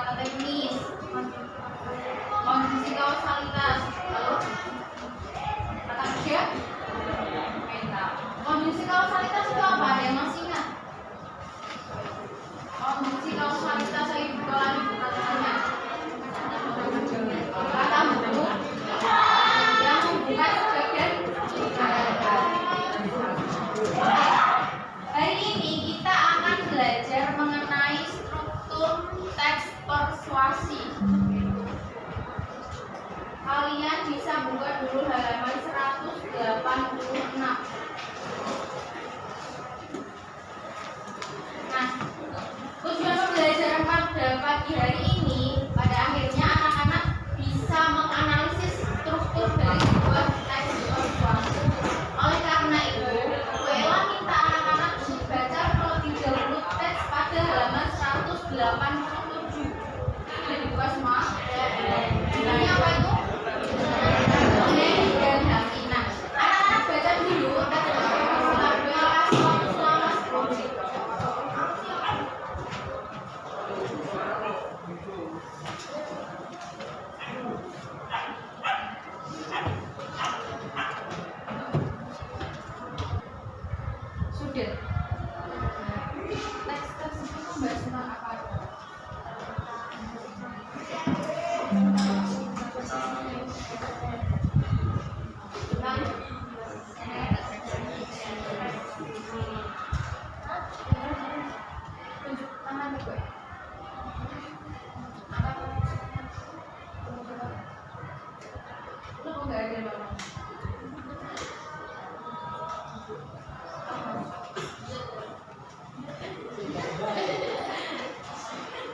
kata teknis, konjungsi kausalitas, lalu kata kerja mental. Konjungsi kausalitas itu apa? Ada yang masih ingat? Konjungsi kausalitas saya buka lagi pertanyaannya. Kata buku yang membuka sebagian. Hari ini kita akan belajar mengenai struktur teks persuasi. Kalian bisa buka dulu halaman 186. Nah, tujuan pembelajaran pada pagi hari ini pada akhirnya anak-anak bisa menganalisis struktur dari sebuah teks persuasi. Oleh karena itu, Bu Ella minta anak-anak membaca terlebih dahulu teks pada halaman 187. Sudah dibuka semua? Ini apa itu? Neng dan Haki. Nah, anak-anak baca dulu teks persuasi. Bu Ella kasih waktu selama 10 menit. Sudah. Teks tersebut membahas tentang apa? Tunjuk tangan gue. Apa? Lu kok nggak ada bang?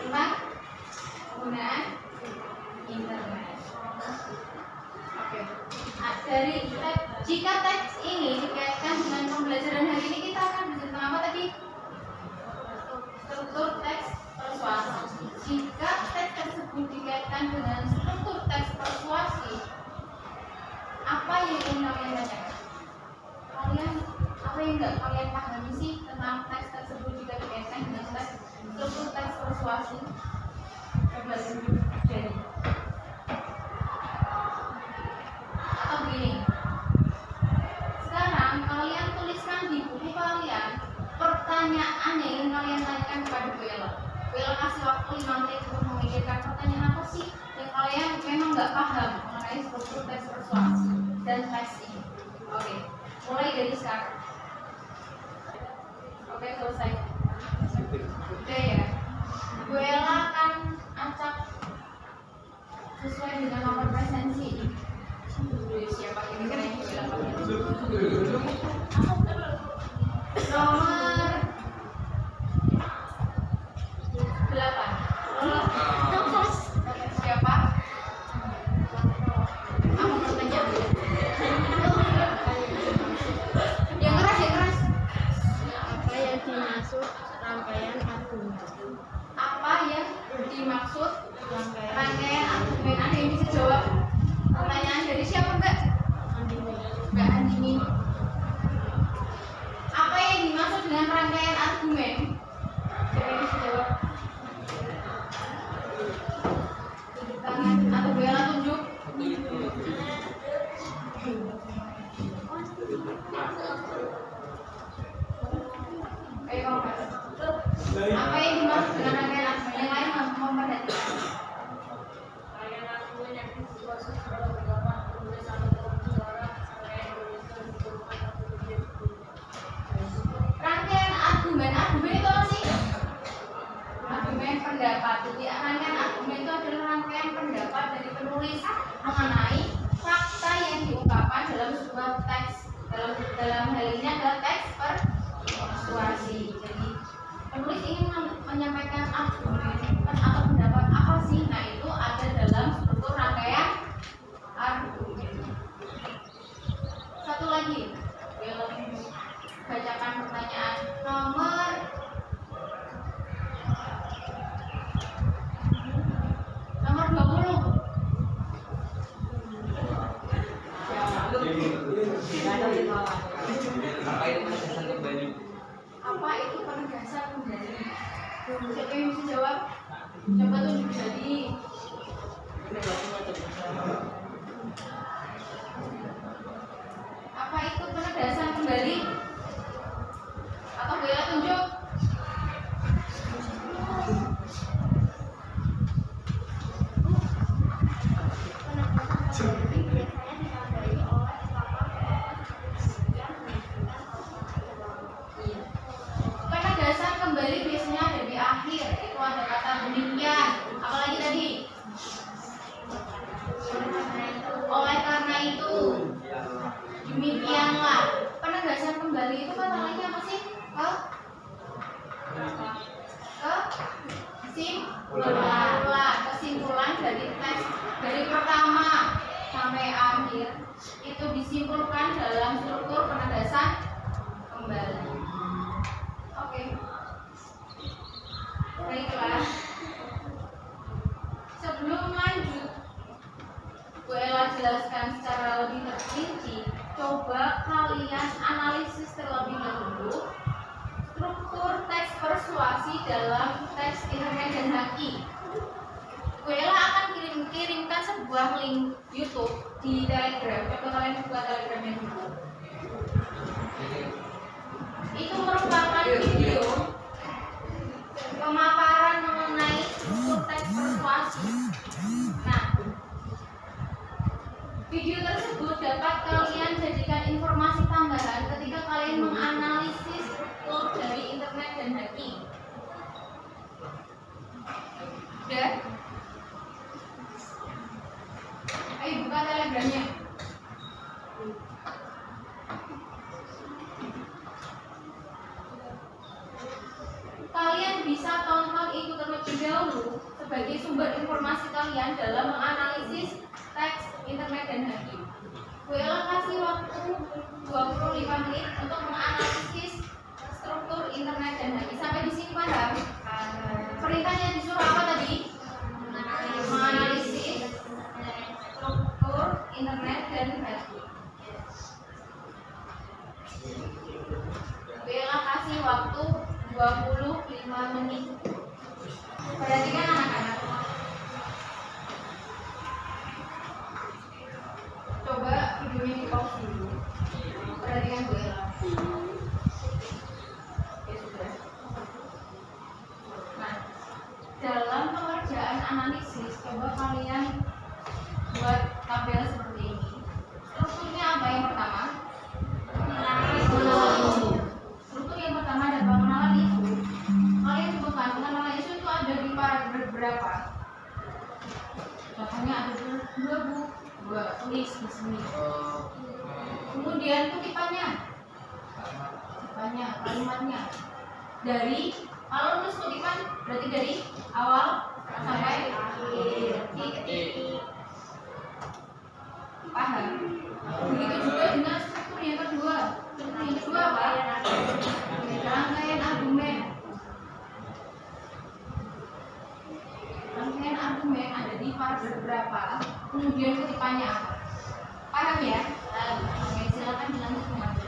Tentang penggunaan internet. Oke. Nah, jika teks ini dikaitkan dengan pembelajaran hari ini, kita akan belajar tentang apa tadi? Struktur teks persuasi. Jika teks tersebut dikaitkan dengan struktur teks persuasi, apa yang ingin kalian tanyakan? Apa yang nggak kalian pahami sih tentang teks tersebut jika dikaitkan dengan struktur teks persuasi? Coba jadi. Atau begini. Sekarang kalian tuliskan di buku kalian pertanyaan yang ingin kalian tanyakan kepada Bu Ella. Bu Ella kasih waktu 5 menit untuk memikirkan pertanyaan apa sih yang kalian memang nggak paham mengenai struktur teks persuasi dan teks ini. Oke, mulai dari sekarang. Oke, selesai. Udah ya. Bu Ella akan acak sesuai dengan nomor presensi. Siapa kira-kira yang Bu Ella pakai? Nomor 8. Siapa? Aku mau tanya. Yang keras. Apa yang dimaksud rangkaian argumen? Apa yang dimaksud Rangkaian rangkaian argumen? Ada yang bisa jawab? Pertanyaan dari siapa, Mbak? argumen. Mbak Andini. Apa yang dimaksud dengan rangkaian argumen? Siapa yang bisa jawab? Tunjuk tangan atau Bu Ella tunjuk. Ayo, Mas. Apa yang dimaksud dengan rangkaian argumen? Yang lain memperhatikan. Rangkaian argumen yang dibuat secara pendapat penulis atau pembicara rangkaian Indonesia dibutuhkan atau Rangkaian argumen itu sampai akhir itu disimpulkan dalam struktur penegasan kembali. Oke. Baiklah. Sebelum lanjut, Bu Ella jelaskan secara lebih terperinci. Coba kalian analisis terlebih dahulu struktur teks persuasi dalam teks internet dan haki. Bu Ella akan kirimkan sebuah link YouTube di Telegram. Coba kalian buka Telegramnya dulu. Itu merupakan video pemaparan mengenai struktur teks persuasi. Nah, video tersebut dapat kalian jadikan informasi tambahan ketika kalian menganalisis struktur dari internet dan hacking. Udah? Ayo buka Telegramnya. Kalian bisa tonton itu terlebih dahulu sebagai sumber informasi kalian dalam menganalisis teks internet dan hacking. Bu Ella kasih waktu 25 menit untuk menganalisis struktur internet dan hacking. Sampai di sini paham? Perintahnya disuruh apa tadi? Menganalisis struktur internet dan hacking. Bu Ella kasih waktu 25 menit. Perhatikan anak-anak. Coba videonya di pause dulu. Perhatikan Bu Ella. Oke, sudah. Nah, dalam pengerjaan analisis, coba kalian buat tabel seperti ini. Strukturnya apa yang pertama? Struktur yang pertama ada pengenalan isu. Kalian sebutkan pengenalan isu itu ada di paragraf berapa? Contohnya ada 2 Bu. Tulis di sini. Kemudian kutipannya, kalimatnya. Dari kalau nulis kutipan berarti dari awal sampai akhir. Paham? Begitu juga dengan struktur yang kedua. Struktur yang kedua apa? Rangkaian argumen. Rangkaian argumen ada di paragraf berapa? Kemudian kutipannya apa? Paham ya? Oke, silakan dilanjut kembali.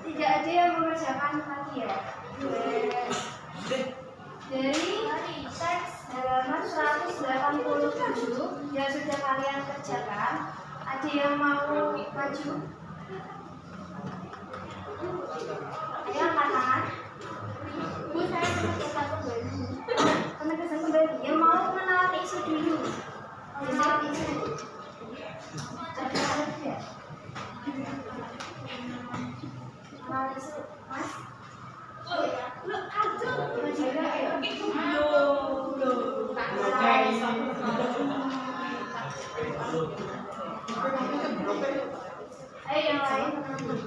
Tidak ada yang mengerjakan lagi ya. Dari teks halaman 187 yang sudah kalian kerjakan, ada yang mau maju? Ayo angkat tangan. Bu, saya penegasan kembali. Penegasan kembali. Yang mau mengenal isu dulu. Mengenal isu. Ada ya? Mengenal isu, Mas? Oh ya, lu aja. Ayo yang lain. Yang lain perhatikan.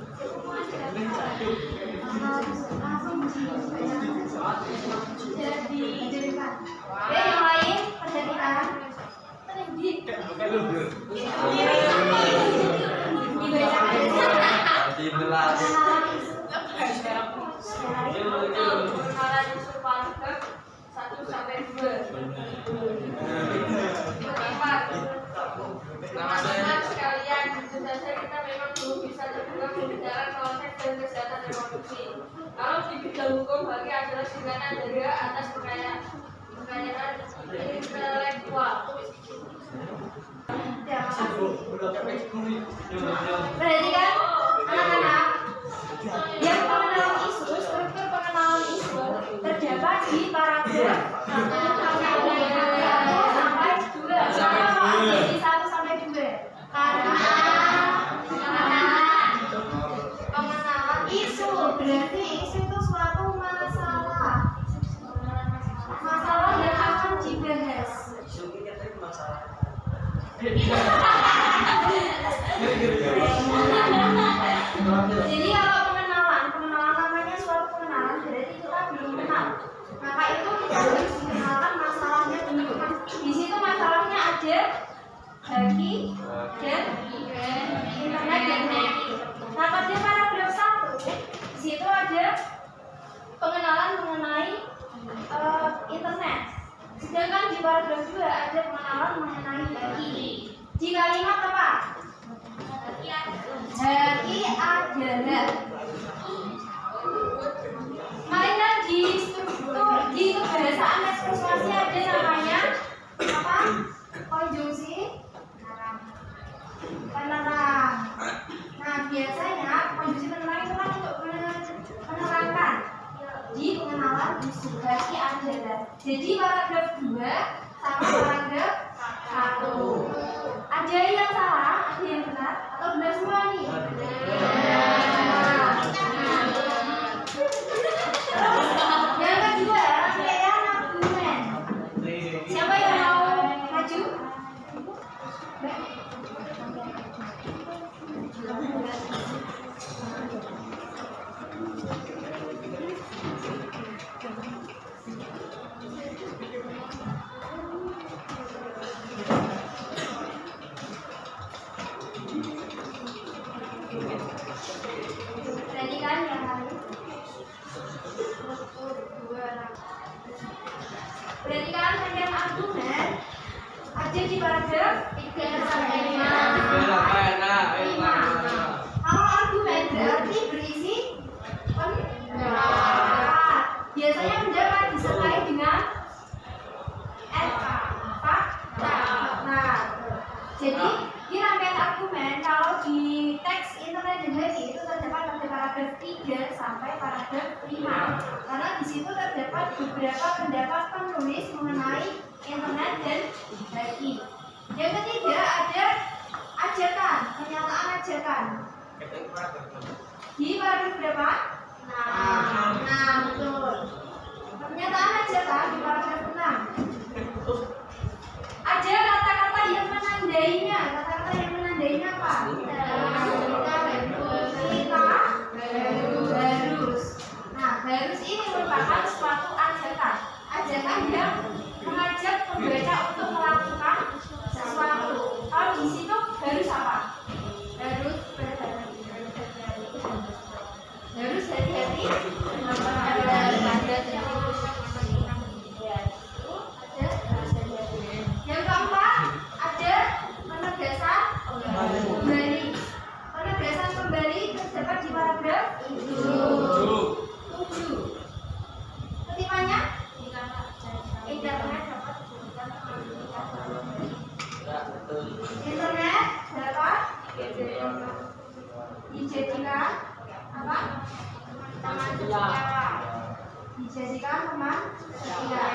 Pengenalan isu paragraf 1 sampai 2. Teman-teman sekalian, tentu saja kita memang belum bisa terbuka membicarakan konteks dan kesehatan reproduksi. Kalau di bidang hukum, bagi adalah singkatan dari atas kekayaan intelektual. Perhatikan anak-anak, yang pengenalan isu, struktur pengenalan isu terdapat di paragraf 1 sampai 2. Karena pengenalan isu berarti isu itu suatu masalah yang akan dibahas. Jadi kalau pengenalan namanya suatu pengenalan berarti kita belum kenal. Maka itu kita harus mengenalkan masalahnya dulu. Di situ masalahnya ada bagi dan internet dan hacking. Nah pada paragraf 1 di situ ada pengenalan mengenai internet. Sedangkan di paragraf 2 ada pengenalan mengenai hacking. Di kalimat apa? Haki adalah mainan di struktur di kebahasaan ekspresi ada namanya apa? Konjungsi penerang. Nah biasanya konjungsi penerang itu kan untuk menerangkan di pengenalan isu. Haki adalah. Jadi paragraf 2 sama paragraf 1. Ada yang salah, ada yang benar, atau benar semua nih? Yang kedua, rangkaian argumen. Siapa yang mau maju? Perhatikan yang hari. Struktur 2. Perhatikan bagian argumen. Ada di paragraf 3 sampai 5. Kalau argumen berarti berisi pendapat. Biasanya pendapat disertai dengan fakta. Nah, jadi di rangkaian argumen kalau di teks internet sendiri itu terdapat pada paragraf 3 sampai paragraf 5. Karena di situ terdapat beberapa pendapat penulis mengenai internet dan haki. Yang ketiga ada ajakan, pernyataan ajakan. Di paragraf berapa? 6, betul. Pernyataan ajakan di paragraf 6. Ada kata-kata yang menandainya. Kata-kata yang menandainya apa? Harus. Nah, harus ini merupakan suatu ajakan. Ajakan yang mengajak pembaca untuk melakukan sesuatu. Kalau di situ harus apa? Harus hati-hati. Yang keempat ada penegasan kembali. Penegasan kembali terdapat di paragraf 7. Ketimanya internet dapat dijadikan apa? Teman setia. Dijadikan teman setia.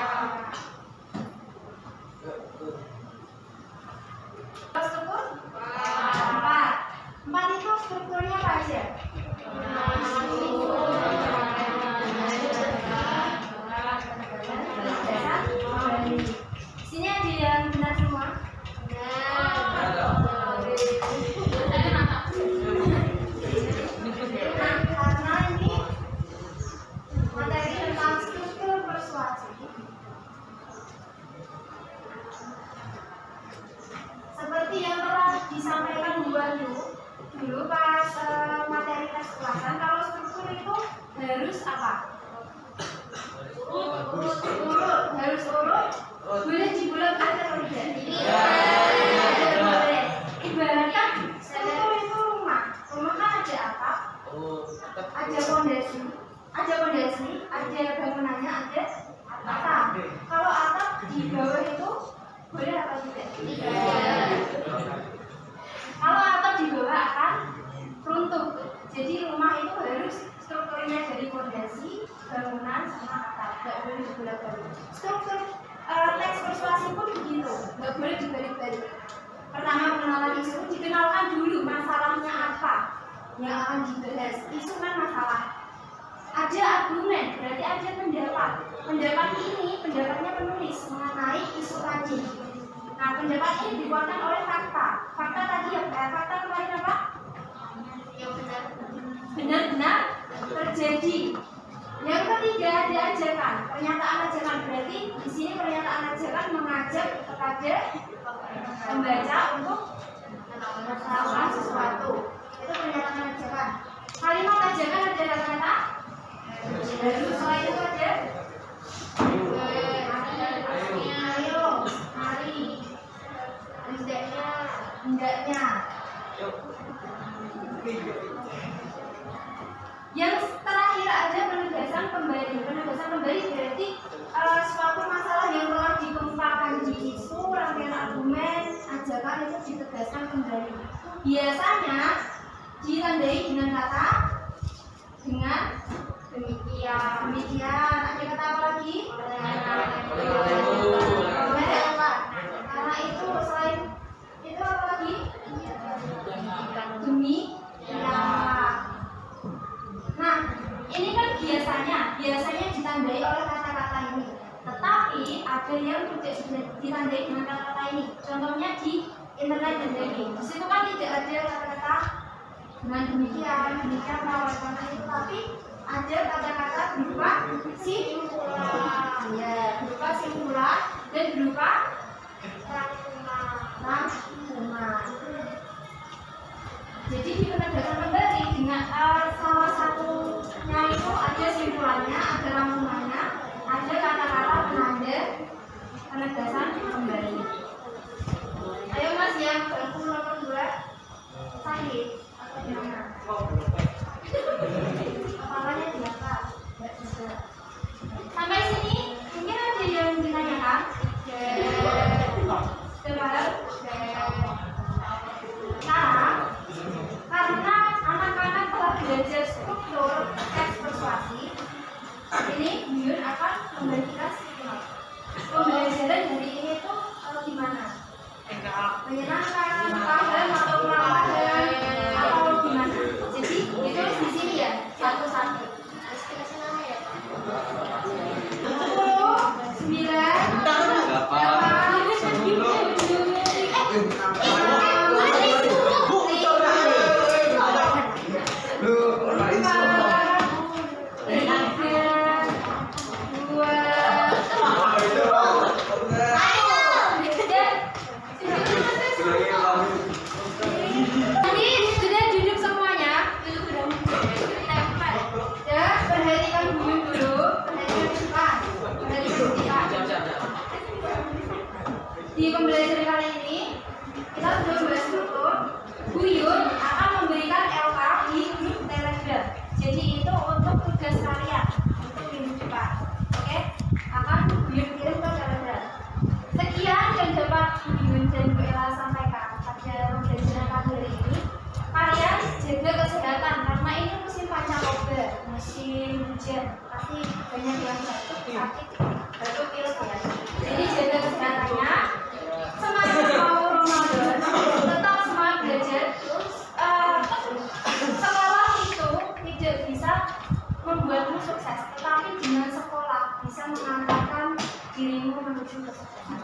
Struktur 4. 4 itu strukturnya apa aja? Sini ada yang benar semua? Karena ini materi tentang struktur persuasi. Seperti yang telah disampaikan Bu Wahyu dulu pas materi tes kelasan, kalau struktur itu harus apa? Urut. Harus urut. Boleh dibulat-bulat atau tidak? Boleh. Ibaratkan struktur itu rumah. Rumah kan ada atap, ada fondasi, ada bangunannya, ada atap. Kalau atap di bawah itu boleh atau tidak? Kalau atap di bawah akan runtuh. Jadi rumah itu harus strukturnya dari fondasi, bangunan, sama atap. Tidak boleh dibolak-balik. Struktur teks persuasi pun begitu. Tidak boleh dibalik-balik. Pertama pengenalan isu, dikenalkan dulu masalahnya apa yang akan dibahas. Isu kan masalah. Ada argumen, berarti ada pendapat. Pendapat ini pendapatnya penulis mengenai isu tadi. Nah, pendapat ini dikuatkan oleh fakta. Fakta tadi fakta kemarin apa? Yang benar-benar terjadi. Yang ketiga ada ajakan, pernyataan ajakan. Berarti di sini pernyataan ajakan mengajak kepada membaca untuk melakukan sesuatu. Itu pernyataan ajakan. Kalimat ajakan ada kata-kata harus. Selain itu ada ayo, mari, hendaknya. Yang terakhir ada penegasan kembali. Penegasan kembali berarti suatu masalah yang telah dikemukakan di isu, rangkaian argumen, ajakan itu ditegaskan kembali. Biasanya ditandai dengan kata dengan demikian. Ada kata apa lagi? Karena itu selain itu apa lagi? Demikian. Nah, ini kan biasanya ditandai oleh kata-kata ini. Tetapi ada yang tidak ditandai dengan kata-kata ini. Contohnya di internet dan daging. Di situ kan tidak ada kata-kata dengan demikian melawan itu, tapi ada kata-kata berupa simpulan, ya, berupa simpulan dan berupa rangkuman. Jadi di penegasan musim hujan pasti banyak yang batuk sakit batuk pilek ya. Jadi jaga kesehatannya, semangat mau Ramadan, tetap semangat belajar. Terus sekolah itu tidak bisa membuatmu sukses, tetapi dengan sekolah bisa mengantarkan dirimu menuju kesuksesan.